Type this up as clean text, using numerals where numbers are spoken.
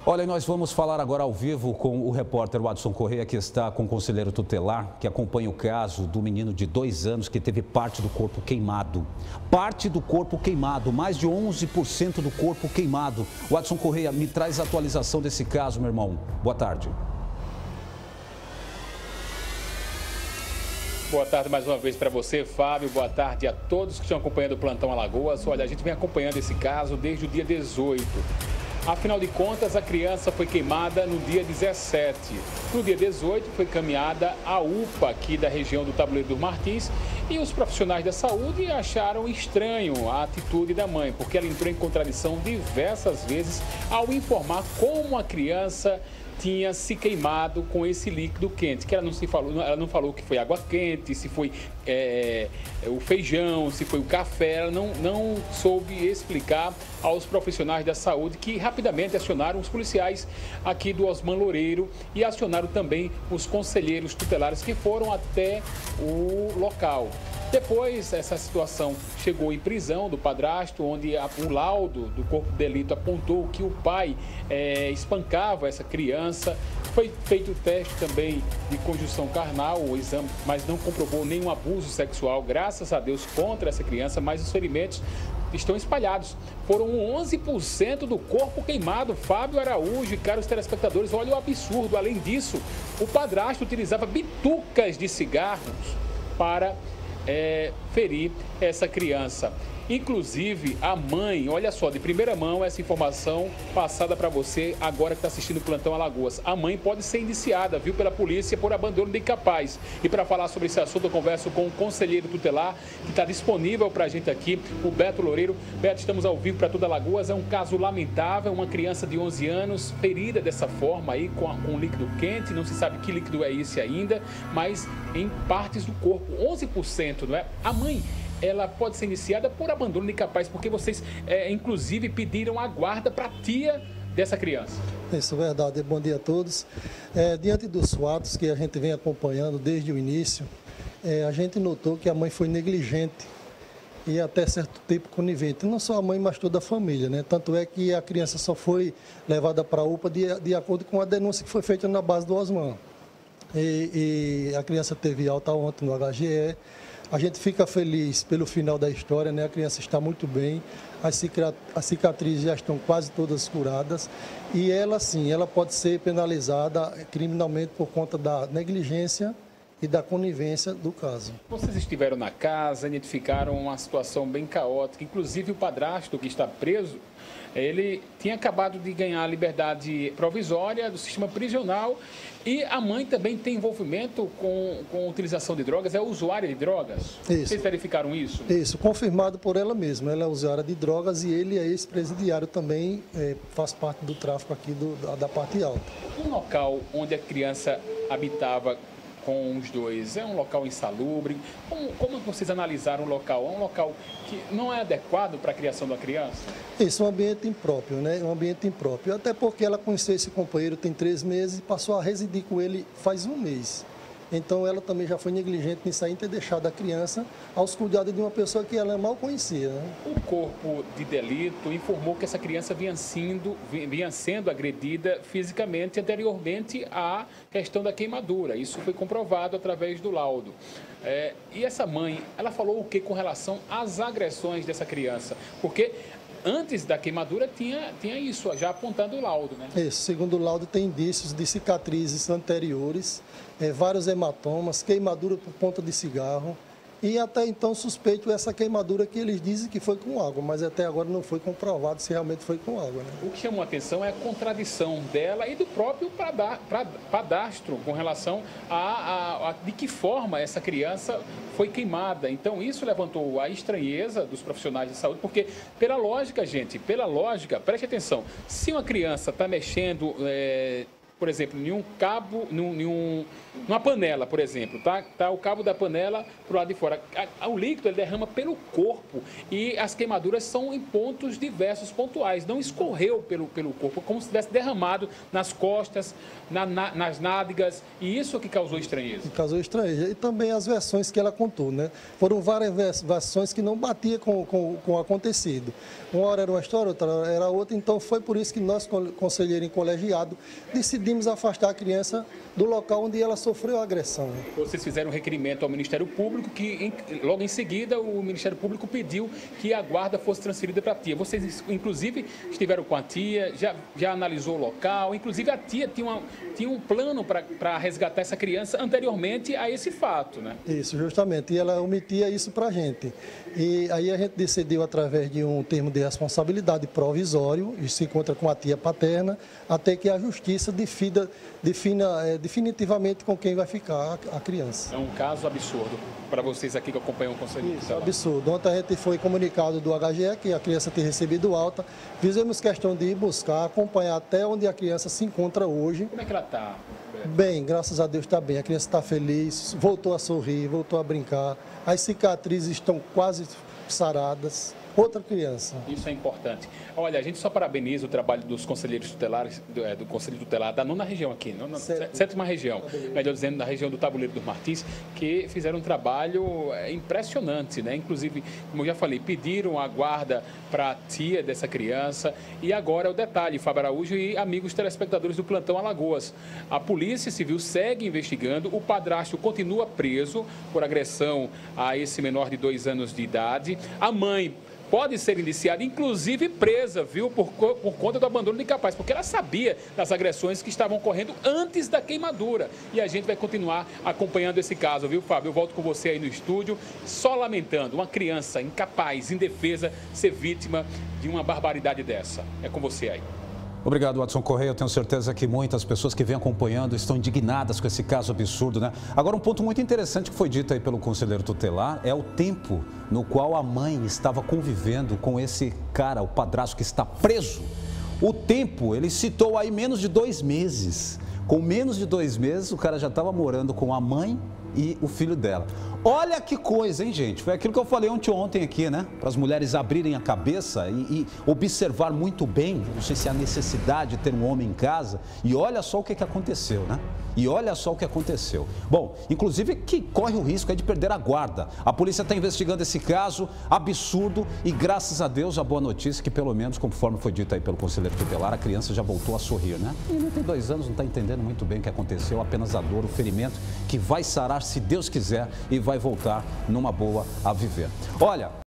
Olha, nós vamos falar agora ao vivo com o repórter Wadson Correia, que está com o conselheiro tutelar, que acompanha o caso do menino de 2 anos que teve parte do corpo queimado. Parte do corpo queimado, mais de 11% do corpo queimado. Wadson Correia, me traz a atualização desse caso, meu irmão. Boa tarde. Boa tarde mais uma vez para você, Fábio. Boa tarde a todos que estão acompanhando o Plantão Alagoas. Olha, a gente vem acompanhando esse caso desde o dia 18. Afinal de contas, a criança foi queimada no dia 17. No dia 18, foi caminhada à UPA aqui da região do Tabuleiro dos Martins e os profissionais da saúde acharam estranho a atitude da mãe, porque ela entrou em contradição diversas vezes ao informar como a criança tinha se queimado com esse líquido quente, que ela não falou que foi água quente, se foi o feijão, se foi o café, ela não soube explicar aos profissionais da saúde, que rapidamente acionaram os policiais aqui do Osman Loureiro e acionaram também os conselheiros tutelares que foram até o local. Depois, essa situação chegou em prisão do padrasto, onde o laudo do corpo de delito apontou que o pai espancava essa criança. Foi feito o teste também de conjunção carnal, o exame, mas não comprovou nenhum abuso sexual, graças a Deus, contra essa criança, mas os ferimentos estão espalhados. Foram 11% do corpo queimado. Fábio Araújo e caros telespectadores, olha o absurdo. Além disso, o padrasto utilizava bitucas de cigarros para ferir essa criança. Inclusive, a mãe, olha só, de primeira mão essa informação passada para você agora que está assistindo o Plantão Alagoas. A mãe pode ser indiciada, viu, pela polícia por abandono de incapaz. E para falar sobre esse assunto, eu converso com o conselheiro tutelar, que está disponível para a gente aqui, o Beto Loureiro. Beto, estamos ao vivo para toda Alagoas. É um caso lamentável, uma criança de 11 anos ferida dessa forma aí, com líquido quente. Não se sabe que líquido é esse ainda, mas em partes do corpo, 11%, não é? A mãe, ela pode ser iniciada por abandono de incapaz, porque vocês, inclusive, pediram a guarda para a tia dessa criança. Isso é verdade. Bom dia a todos. Diante dos fatos que a gente vem acompanhando desde o início, a gente notou que a mãe foi negligente e até certo tempo conivente. Não só a mãe, mas toda a família, né? Tanto é que a criança só foi levada para a UPA de acordo com a denúncia que foi feita na base do Osman. E a criança teve alta ontem no HGE. A gente fica feliz pelo final da história, né? A criança está muito bem, as cicatrizes já estão quase todas curadas e ela, sim, ela pode ser penalizada criminalmente por conta da negligência e da conivência do caso. Vocês estiveram na casa, identificaram uma situação bem caótica, inclusive o padrasto que está preso, ele tinha acabado de ganhar a liberdade provisória do sistema prisional e a mãe também tem envolvimento com a utilização de drogas, é usuária de drogas? Isso. Vocês verificaram isso? Isso, confirmado por ela mesma. Ela é usuária de drogas e ele é ex-presidiário também, faz parte do tráfico aqui da parte alta. Um local onde a criança habitava com os dois, é um local insalubre? Como vocês analisaram o local? É um local que não é adequado para a criação da criança? Isso, um ambiente impróprio, né? Um ambiente impróprio. Até porque ela conheceu esse companheiro tem 3 meses e passou a residir com ele faz 1 mês. Então, ela também já foi negligente nisso aí, em ter deixado a criança aos cuidados de uma pessoa que ela mal conhecia, né? O corpo de delito informou que essa criança vinha sendo agredida fisicamente anteriormente à questão da queimadura. Isso foi comprovado através do laudo. E essa mãe, ela falou o que com relação às agressões dessa criança? Porque antes da queimadura tinha isso, já apontando o laudo, né? Isso, segundo o laudo tem indícios de cicatrizes anteriores, vários hematomas, queimadura por ponta de cigarro e até então suspeito essa queimadura que eles dizem que foi com água, mas até agora não foi comprovado se realmente foi com água, né? O que chamou a atenção é a contradição dela e do próprio padastro com relação a de que forma essa criança foi queimada. Então, isso levantou a estranheza dos profissionais de saúde, porque, pela lógica, gente, preste atenção, se uma criança está mexendo por exemplo, em um cabo, numa panela, por exemplo, tá o cabo da panela pro lado de fora. O líquido ele derrama pelo corpo e as queimaduras são em pontos diversos, pontuais. Não escorreu pelo corpo, como se tivesse derramado nas costas, nas nádegas, e isso que causou estranheza. Causou estranheza. E também as versões que ela contou, né? Foram várias versões que não batiam com o acontecido. Uma hora era uma história, outra era outra, então foi por isso que nós, conselheiro em colegiado, decidimos afastar a criança do local onde ela sofreu a agressão. Vocês fizeram um requerimento ao Ministério Público que, logo em seguida, o Ministério Público pediu que a guarda fosse transferida para a tia. Vocês, inclusive, estiveram com a tia, já analisou o local, inclusive a tia tinha um plano para resgatar essa criança anteriormente a esse fato, né? Isso, justamente, e ela omitia isso para a gente. E aí a gente decidiu, através de um termo de responsabilidade provisório, e se encontra com a tia paterna, até que a justiça defina definitivamente com quem vai ficar a criança. É um caso absurdo para vocês aqui que acompanham o Conselho. Isso, absurdo. Ontem a gente foi comunicado do HGE que a criança tem recebido alta. Fizemos questão de ir buscar, acompanhar até onde a criança se encontra hoje. Como é que ela está? Bem, graças a Deus está bem. A criança está feliz, voltou a sorrir, voltou a brincar. As cicatrizes estão quase saradas. Outra criança. Isso é importante. Olha, a gente só parabeniza o trabalho dos conselheiros tutelares, do Conselho Tutelar da nona região aqui, sétima região, melhor dizendo, da região do Tabuleiro dos Martins, que fizeram um trabalho impressionante, né? Inclusive, como eu já falei, pediram a guarda para a tia dessa criança. E agora o detalhe, Fábio Araújo e amigos telespectadores do Plantão Alagoas. A Polícia Civil segue investigando, o padrasto continua preso por agressão a esse menor de 2 anos de idade. A mãe pode ser indiciada, inclusive presa, viu, por conta do abandono de incapaz, porque ela sabia das agressões que estavam ocorrendo antes da queimadura. E a gente vai continuar acompanhando esse caso, viu, Fábio? Eu volto com você aí no estúdio, só lamentando uma criança incapaz, indefesa, ser vítima de uma barbaridade dessa. É com você aí. Obrigado, Watson Correia. Eu tenho certeza que muitas pessoas que vêm acompanhando estão indignadas com esse caso absurdo, né? Agora, um ponto muito interessante que foi dito aí pelo conselheiro tutelar é o tempo no qual a mãe estava convivendo com esse cara, o padrasto que está preso. O tempo, ele citou aí menos de 2 meses. Com menos de 2 meses, o cara já estava morando com a mãe e o filho dela. Olha que coisa, hein, gente? Foi aquilo que eu falei ontem aqui, né? Para as mulheres abrirem a cabeça e observar muito bem, não sei se há necessidade de ter um homem em casa. E olha só o que aconteceu, né? E olha só o que aconteceu. Bom, inclusive que corre o risco aí de perder a guarda. A polícia está investigando esse caso absurdo e graças a Deus a boa notícia que pelo menos, conforme foi dito aí pelo conselheiro tutelar, a criança já voltou a sorrir, né? E ele tem 2 anos, não está entendendo muito bem o que aconteceu, apenas a dor, o ferimento que vai sarar se Deus quiser e vai voltar numa boa a viver. Olha,